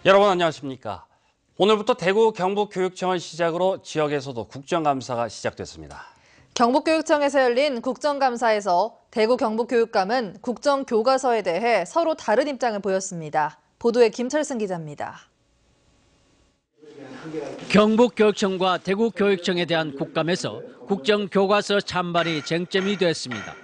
여러분 안녕하십니까? 오늘부터 대구 경북교육청을 시작으로 지역에서도 국정감사가 시작됐습니다. 경북교육청에서 열린 국정감사에서 대구 경북교육감은 국정교과서에 대해 서로 다른 입장을 보였습니다. 보도에 김철승 기자입니다. 경북교육청과 대구교육청에 대한 국감에서 국정교과서 찬반이 쟁점이 됐습니다.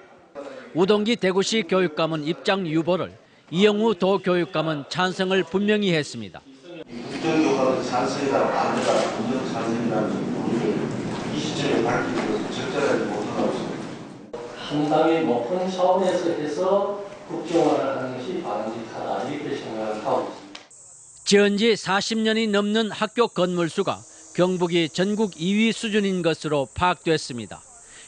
우동기 대구시 교육감은 입장 유보를, 이영우 도교육감은 찬성을 분명히 했습니다. 국정교과서 찬성이다, 반대다, 분명 찬성이라는 부분을 이 시점에 밝히는 것은 적절하지 못하다고 생각합니다. 상당히 높은 차원에서 해서 국정화를 하는 것이 바람직하다 이렇게 생각을 하고 있습니다. 지은 지 40년이 넘는 학교 건물 수가 경북이 전국 2위 수준인 것으로 파악됐습니다.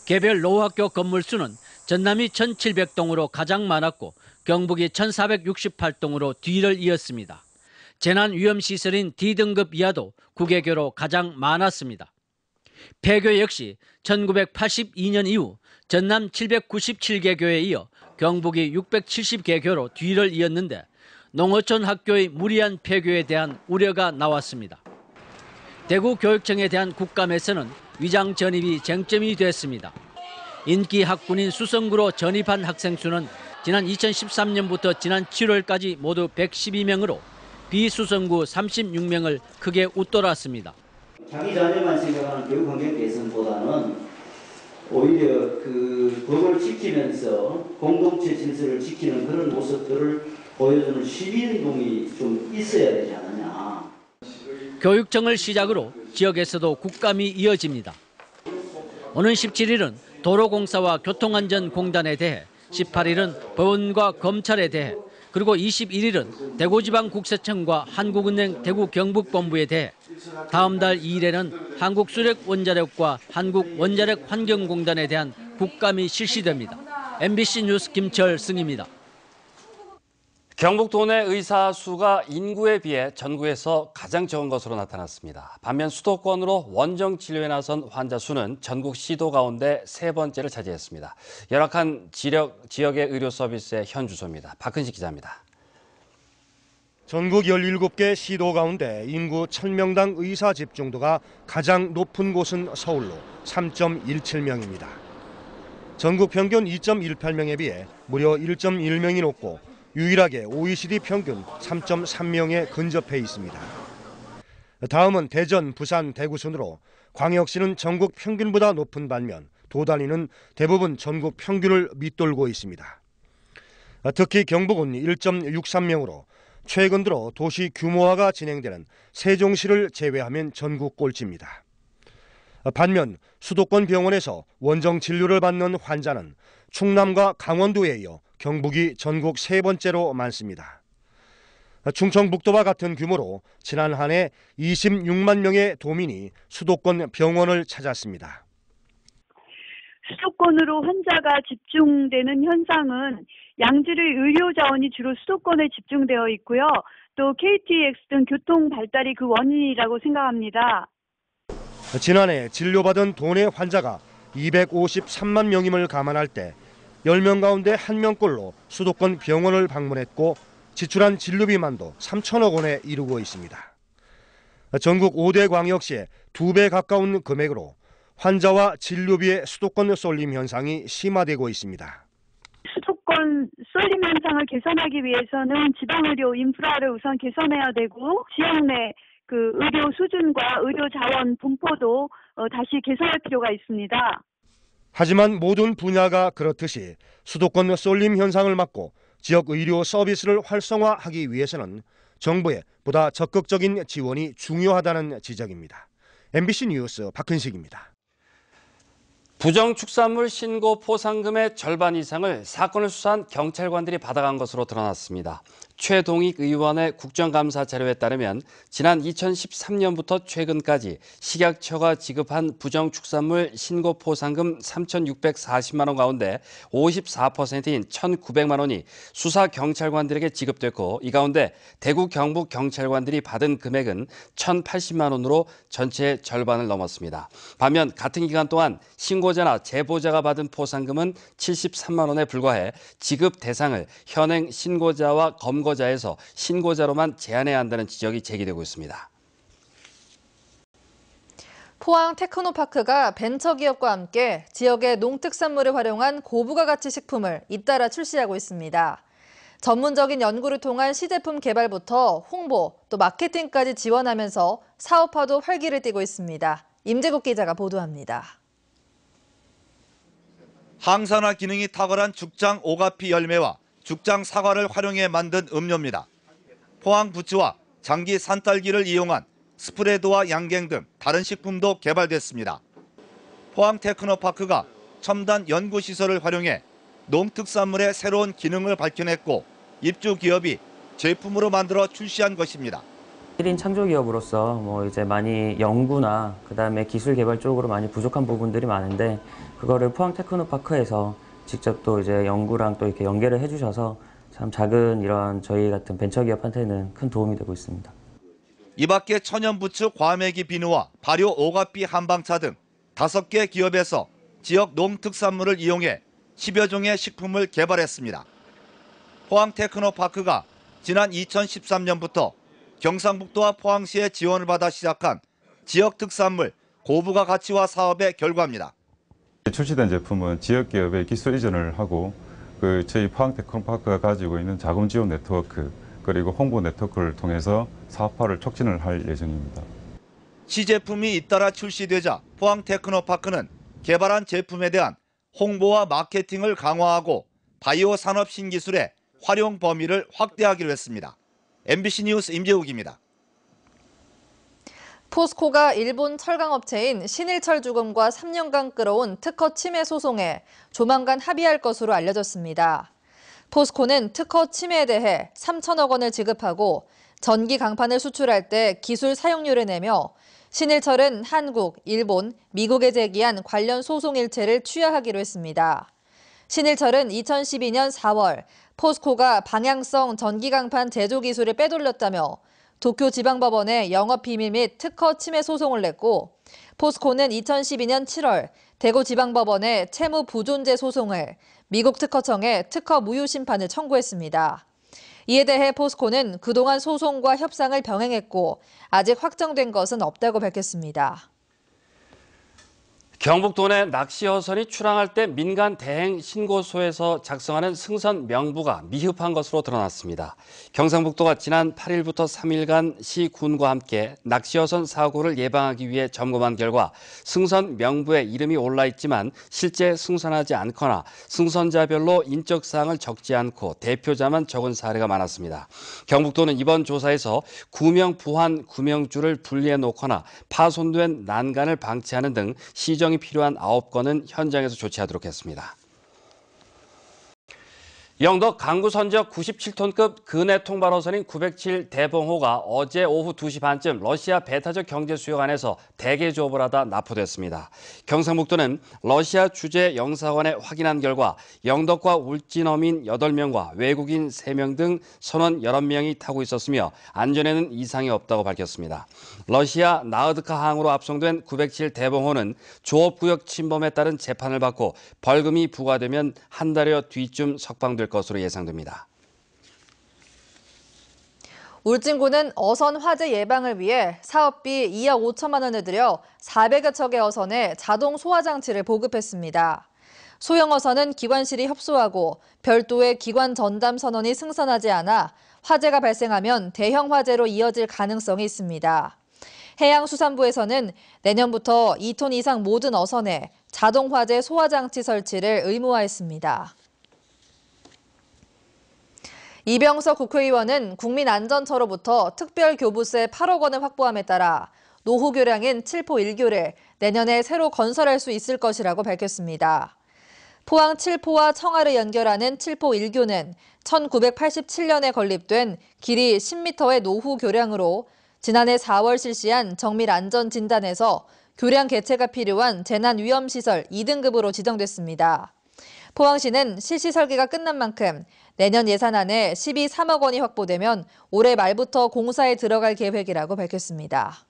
개별 노학교 건물 수는 전남이 1,700동으로 가장 많았고 경북이 1,468동으로 뒤를 이었습니다. 재난위험시설인 D등급 이하도 9개교로 가장 많았습니다. 폐교 역시 1982년 이후 전남 797개교에 이어 경북이 670개교로 뒤를 이었는데 농어촌 학교의 무리한 폐교에 대한 우려가 나왔습니다. 대구교육청에 대한 국감에서는 위장 전입이 쟁점이 됐습니다. 인기 학군인 수성구로 전입한 학생 수는 지난 2013년부터 지난 7월까지 모두 112명으로 비수성구 36명을 크게 웃돌았습니다. 자기 자녀만 생각하는 교육 환경 개선보다는 오히려 그 법을 지키면서 공동체 질서를 지키는 그런 모습들을 보여주는 시민운동이 좀 있어야 되지 않느냐. 교육청을 시작으로 지역에서도 국감이 이어집니다. 오는 17일은 도로공사와 교통안전공단에 대해, 18일은 법원과 검찰에 대해, 그리고 21일은 대구지방국세청과 한국은행 대구경북본부에 대해, 다음 달 2일에는 한국수력원자력과 한국원자력환경공단에 대한 국감이 실시됩니다. MBC 뉴스 김철승입니다. 경북 도내 의사 수가 인구에 비해 전국에서 가장 적은 것으로 나타났습니다. 반면 수도권으로 원정 진료에 나선 환자 수는 전국 시도 가운데 세 번째를 차지했습니다. 열악한 지역의 의료 서비스의 현 주소입니다. 박근식 기자입니다. 전국 17개 시도 가운데 인구 1000명당 의사 집중도가 가장 높은 곳은 서울로 3.17명입니다. 전국 평균 2.18명에 비해 무려 1.1명이 높고 유일하게 OECD 평균 3.3명에 근접해 있습니다. 다음은 대전, 부산, 대구 순으로 광역시는 전국 평균보다 높은 반면 도단위는 대부분 전국 평균을 밑돌고 있습니다. 특히 경북은 1.63명으로 최근 들어 도시 규모화가 진행되는 세종시를 제외하면 전국 꼴찌입니다. 반면 수도권 병원에서 원정 진료를 받는 환자는 충남과 강원도에 이어 경북이 전국 세 번째로 많습니다. 충청북도와 같은 규모로 지난 한 해 26만 명의 도민이 수도권 병원을 찾았습니다. 수도권으로 환자가 집중되는 현상은 양질의 의료 자원이 주로 수도권에 집중되어 있고요. 또 KTX 등 교통 발달이 그 원인이라고 생각합니다. 지난해 진료받은 도내 환자가 253만 명임을 감안할 때 10명 가운데 1명꼴로 수도권 병원을 방문했고 지출한 진료비만도 3천억 원에 이르고 있습니다. 전국 5대 광역시의 2배 가까운 금액으로 환자와 진료비의 수도권 쏠림 현상이 심화되고 있습니다. 수도권 쏠림 현상을 개선하기 위해서는 지방의료 인프라를 우선 개선해야 되고 지역 내 그 의료 수준과 의료 자원 분포도 다시 개선할 필요가 있습니다. 하지만 모든 분야가 그렇듯이 수도권 쏠림 현상을 막고 지역 의료 서비스를 활성화하기 위해서는 정부의 보다 적극적인 지원이 중요하다는 지적입니다. MBC 뉴스 박근식입니다. 부정축산물 신고 포상금의 절반 이상을 사건을 수사한 경찰관들이 받아간 것으로 드러났습니다. 최동익 의원의 국정감사 자료에 따르면 지난 2013년부터 최근까지 식약처가 지급한 부정축산물 신고 포상금 3,640만 원 가운데 54%인 1,900만 원이 수사 경찰관들에게 지급됐고 이 가운데 대구 경북 경찰관들이 받은 금액은 1,080만 원으로 전체의 절반을 넘었습니다. 반면 같은 기간 동안 신고자나 제보자가 받은 포상금은 73만 원에 불과해 지급 대상을 현행 신고자와 검거 보고자에서 신고자로만 제한해야 한다는 지적이 제기되고 있습니다. 포항 테크노파크가 벤처기업과 함께 지역의 농특산물을 활용한 고부가 가치 식품을 잇따라 출시하고 있습니다. 전문적인 연구를 통한 시제품 개발부터 홍보, 또 마케팅까지 지원하면서 사업화도 활기를 띠고 있습니다. 임재국 기자가 보도합니다. 항산화 기능이 탁월한 죽장 오가피 열매와 죽장 사과를 활용해 만든 음료입니다. 포항 부츠와 장기 산딸기를 이용한 스프레드와 양갱 등 다른 식품도 개발됐습니다. 포항 테크노파크가 첨단 연구시설을 활용해 농특산물의 새로운 기능을 밝혀냈고 입주 기업이 제품으로 만들어 출시한 것입니다. 1인 창조기업으로서 이제 많이 연구나 그다음에 기술 개발 쪽으로 많이 부족한 부분들이 많은데 그거를 포항 테크노파크에서 직접 또 이제 연구랑 또 이렇게 연계를 해주셔서 참 작은 이런 저희 같은 벤처기업한테는 큰 도움이 되고 있습니다. 이 밖에 천연부츠 과메기 비누와 발효 오가피 한방차 등 5개 기업에서 지역 농특산물을 이용해 10여 종의 식품을 개발했습니다. 포항 테크노파크가 지난 2013년부터 경상북도와 포항시의 지원을 받아 시작한 지역 특산물 고부가 가치화 사업의 결과입니다. 출시된 제품은 지역 기업의 기술 이전을 하고 저희 포항 테크노파크가 가지고 있는 자금 지원 네트워크 그리고 홍보 네트워크를 통해서 사업화를 촉진을 할 예정입니다. 시제품이 잇따라 출시되자 포항 테크노파크는 개발한 제품에 대한 홍보와 마케팅을 강화하고 바이오 산업 신기술의 활용 범위를 확대하기로 했습니다. MBC 뉴스 임재욱입니다. 포스코가 일본 철강업체인 신일철주금과 3년간 끌어온 특허 침해 소송에 조만간 합의할 것으로 알려졌습니다. 포스코는 특허 침해에 대해 3천억 원을 지급하고 전기 강판을 수출할 때 기술 사용료를 내며 신일철은 한국, 일본, 미국에 제기한 관련 소송 일체를 취하하기로 했습니다. 신일철은 2012년 4월 포스코가 방향성 전기 강판 제조 기술을 빼돌렸다며 도쿄지방법원에 영업비밀 및 특허 침해 소송을 냈고 포스코는 2012년 7월 대구지방법원에 채무부존재 소송을 미국 특허청에 특허 무효 심판을 청구했습니다. 이에 대해 포스코는 그동안 소송과 협상을 병행했고 아직 확정된 것은 없다고 밝혔습니다. 경북도 내 낚시 어선이 출항할 때 민간 대행 신고소에서 작성하는 승선 명부가 미흡한 것으로 드러났습니다. 경상북도가 지난 8일부터 3일간 시, 군과 함께 낚시 어선 사고를 예방하기 위해 점검한 결과 승선 명부에 이름이 올라 있지만 실제 승선하지 않거나 승선자별로 인적 사항을 적지 않고 대표자만 적은 사례가 많았습니다. 경북도는 이번 조사에서 구명 부환 구명줄을 분리해 놓거나 파손된 난간을 방치하는 등 시정 이 필요한 9건은 현장에서 조치하도록 했습니다. 영덕 강구선적 97톤급 근해 통발어선인 907 대봉호가 어제 오후 2시 반쯤 러시아 배타적 경제 수역안에서 대개 조업을 하다 납포됐습니다. 경상북도는 러시아 주재 영사관에 확인한 결과 영덕과 울진어민 8명과 외국인 3명 등 선원 11명이 타고 있었으며 안전에는 이상이 없다고 밝혔습니다. 러시아 나으드카 항으로 압송된 907 대봉호는 조업구역 침범에 따른 재판을 받고 벌금이 부과되면 한 달여 뒤쯤 석방될 것으로 예상됩니다. 울진군은 어선 화재 예방을 위해 사업비 2억 5천만 원을 들여 400여 척의 어선에 자동 소화 장치를 보급했습니다. 소형 어선은 기관실이 협소하고 별도의 기관 전담 선원이 승선하지 않아 화재가 발생하면 대형 화재로 이어질 가능성이 있습니다. 해양수산부에서는 내년부터 2톤 이상 모든 어선에 자동 화재 소화 장치 설치를 의무화했습니다. 이병석 국회의원은 국민안전처로부터 특별교부세 8억 원을 확보함에 따라 노후 교량인 7포 1교를 내년에 새로 건설할 수 있을 것이라고 밝혔습니다. 포항 7포와 청하를 연결하는 7포 1교는 1987년에 건립된 길이 10m의 노후 교량으로 지난해 4월 실시한 정밀 안전 진단에서 교량 개체가 필요한 재난위험시설 2등급으로 지정됐습니다. 포항시는 실시 설계가 끝난 만큼 내년 예산안에 3억 원이 확보되면 올해 말부터 공사에 들어갈 계획이라고 밝혔습니다.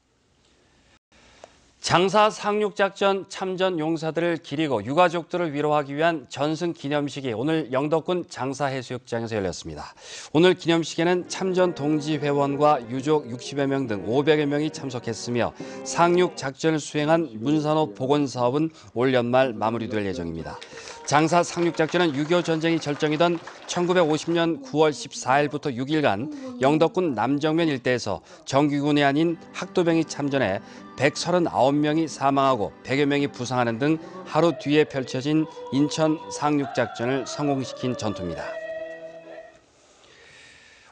장사 상륙작전 참전 용사들을 기리고 유가족들을 위로하기 위한 전승 기념식이 오늘 영덕군 장사해수욕장에서 열렸습니다. 오늘 기념식에는 참전 동지회원과 유족 60여 명 등 500여 명이 참석했으며 상륙작전을 수행한 문산호 복원사업은 올 연말 마무리될 예정입니다. 장사 상륙작전은 6.25 전쟁이 절정이던 1950년 9월 14일부터 6일간 영덕군 남정면 일대에서 정규군이 아닌 학도병이 참전해 139명이 사망하고 100여 명이 부상하는 등 하루 뒤에 펼쳐진 인천 상륙작전을 성공시킨 전투입니다.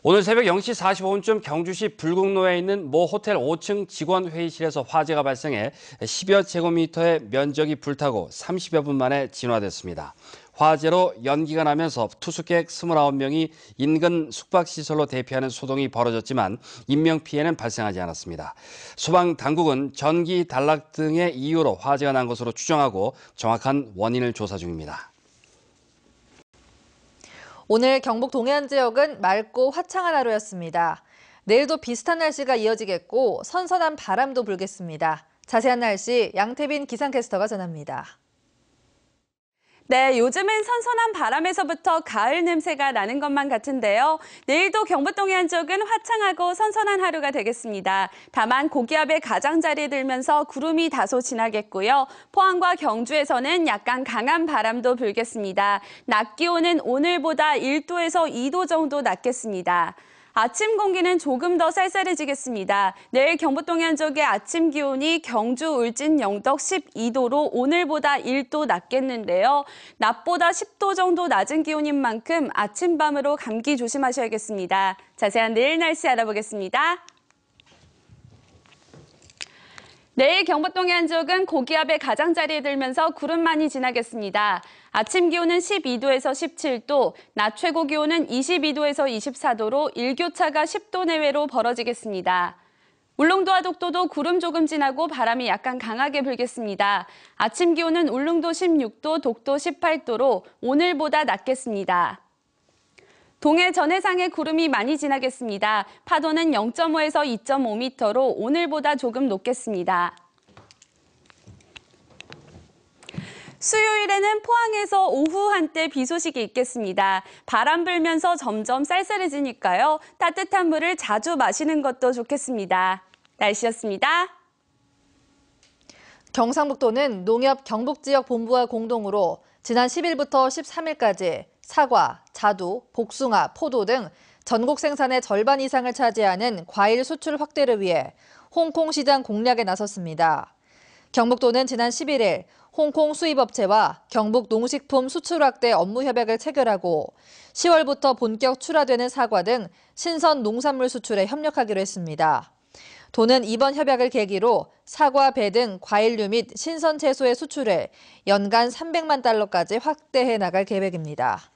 오늘 새벽 0시 45분쯤 경주시 불국로에 있는 모 호텔 5층 직원 회의실에서 화재가 발생해 10여 제곱미터의 면적이 불타고 30여 분 만에 진화됐습니다. 화재로 연기가 나면서 투숙객 29명이 인근 숙박시설로 대피하는 소동이 벌어졌지만 인명피해는 발생하지 않았습니다. 소방당국은 전기 단락 등의 이유로 화재가 난 것으로 추정하고 정확한 원인을 조사 중입니다. 오늘 경북 동해안 지역은 맑고 화창한 하루였습니다. 내일도 비슷한 날씨가 이어지겠고 선선한 바람도 불겠습니다. 자세한 날씨 양태빈 기상캐스터가 전합니다. 네, 요즘은 선선한 바람에서부터 가을 냄새가 나는 것만 같은데요. 내일도 경북 동해안 지역은 화창하고 선선한 하루가 되겠습니다. 다만 고기압의 가장자리에 들면서 구름이 다소 지나겠고요. 포항과 경주에서는 약간 강한 바람도 불겠습니다. 낮 기온은 오늘보다 1도에서 2도 정도 낮겠습니다. 아침 공기는 조금 더 쌀쌀해지겠습니다. 내일 경북 동해안 지역의 아침 기온이 경주, 울진, 영덕 12도로 오늘보다 1도 낮겠는데요. 낮보다 10도 정도 낮은 기온인 만큼 아침밤으로 감기 조심하셔야겠습니다. 자세한 내일 날씨 알아보겠습니다. 내일 경북 동해안 지역은 고기압의 가장자리에 들면서 구름만이 지나겠습니다. 아침 기온은 12도에서 17도, 낮 최고 기온은 22도에서 24도로 일교차가 10도 내외로 벌어지겠습니다. 울릉도와 독도도 구름 조금 지나고 바람이 약간 강하게 불겠습니다. 아침 기온은 울릉도 16도, 독도 18도로 오늘보다 낮겠습니다. 동해 전해상에 구름이 많이 지나겠습니다. 파도는 0.5에서 2.5m로 오늘보다 조금 높겠습니다. 수요일에는 포항에서 오후 한때 비 소식이 있겠습니다. 바람 불면서 점점 쌀쌀해지니까요. 따뜻한 물을 자주 마시는 것도 좋겠습니다. 날씨였습니다. 경상북도는 농협 경북지역본부와 공동으로 지난 10일부터 13일까지 사과, 자두, 복숭아, 포도 등 전국 생산의 절반 이상을 차지하는 과일 수출 확대를 위해 홍콩 시장 공략에 나섰습니다. 경북도는 지난 11일 홍콩 수입업체와 경북 농식품 수출 확대 업무 협약을 체결하고 10월부터 본격 출하되는 사과 등 신선 농산물 수출에 협력하기로 했습니다. 도는 이번 협약을 계기로 사과, 배 등 과일류 및 신선 채소의 수출을 연간 300만 달러까지 확대해 나갈 계획입니다.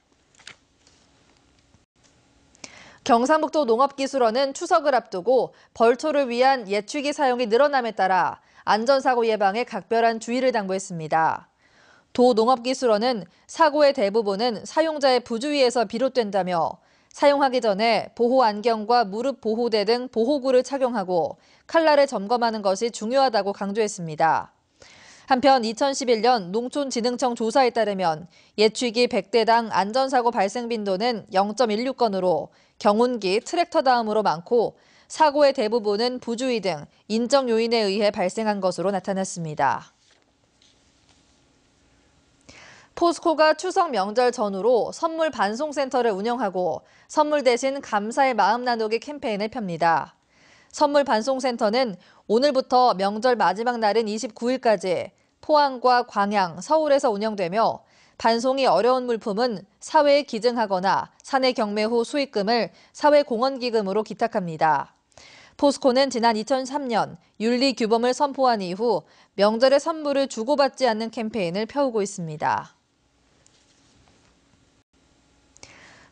경상북도 농업기술원은 추석을 앞두고 벌초를 위한 예추기 사용이 늘어남에 따라 안전사고 예방에 각별한 주의를 당부했습니다. 도 농업기술원은 사고의 대부분은 사용자의 부주의에서 비롯된다며 사용하기 전에 보호 안경과 무릎 보호대 등 보호구를 착용하고 칼날을 점검하는 것이 중요하다고 강조했습니다. 한편 2011년 농촌진흥청 조사에 따르면 예추기 100대당 안전사고 발생 빈도는 0.16건으로 경운기, 트랙터 다음으로 많고 사고의 대부분은 부주의 등 인적 요인에 의해 발생한 것으로 나타났습니다. 포스코가 추석 명절 전후로 선물 반송센터를 운영하고 선물 대신 감사의 마음 나누기 캠페인을 펴니다. 선물 반송센터는 오늘부터 명절 마지막 날인 29일까지 포항과 광양, 서울에서 운영되며 반송이 어려운 물품은 사회에 기증하거나 사내 경매 후 수익금을 사회공헌기금으로 기탁합니다. 포스코는 지난 2003년 윤리규범을 선포한 이후 명절에 선물을 주고받지 않는 캠페인을 펴오고 있습니다.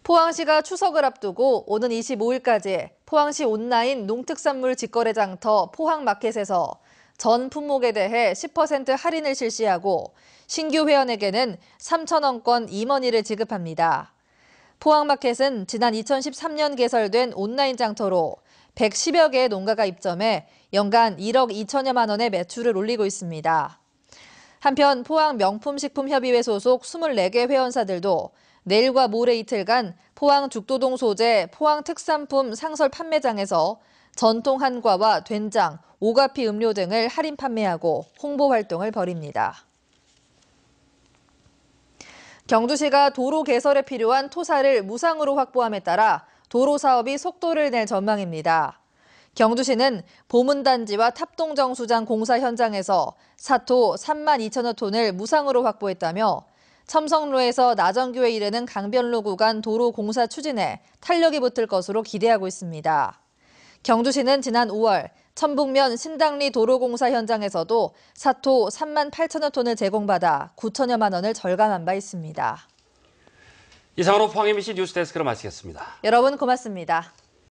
포항시가 추석을 앞두고 오는 25일까지 포항시 온라인 농특산물 직거래 장터 포항마켓에서 전 품목에 대해 10% 할인을 실시하고 신규 회원에게는 3,000원권 임원이를 지급합니다. 포항마켓은 지난 2013년 개설된 온라인 장터로 110여 개의 농가가 입점해 연간 1억 2천여만 원의 매출을 올리고 있습니다. 한편 포항 명품식품협의회 소속 24개 회원사들도 내일과 모레 이틀간 포항 죽도동 소재 포항 특산품 상설 판매장에서 전통 한과와 된장, 오가피 음료 등을 할인 판매하고 홍보 활동을 벌입니다. 경주시가 도로 개설에 필요한 토사를 무상으로 확보함에 따라 도로 사업이 속도를 낼 전망입니다. 경주시는 보문단지와 탑동정수장 공사 현장에서 사토 3만 2천여 톤을 무상으로 확보했다며 첨성로에서 나정교에 이르는 강변로 구간 도로 공사 추진에 탄력이 붙을 것으로 기대하고 있습니다. 경주시는 지난 5월 천북면 신당리 도로공사 현장에서도 사토 3만 8천여 톤을 제공받아 9천여만 원을 절감한 바 있습니다. 이상으로 포항 MBC 뉴스데스크를 마치겠습니다. 여러분 고맙습니다.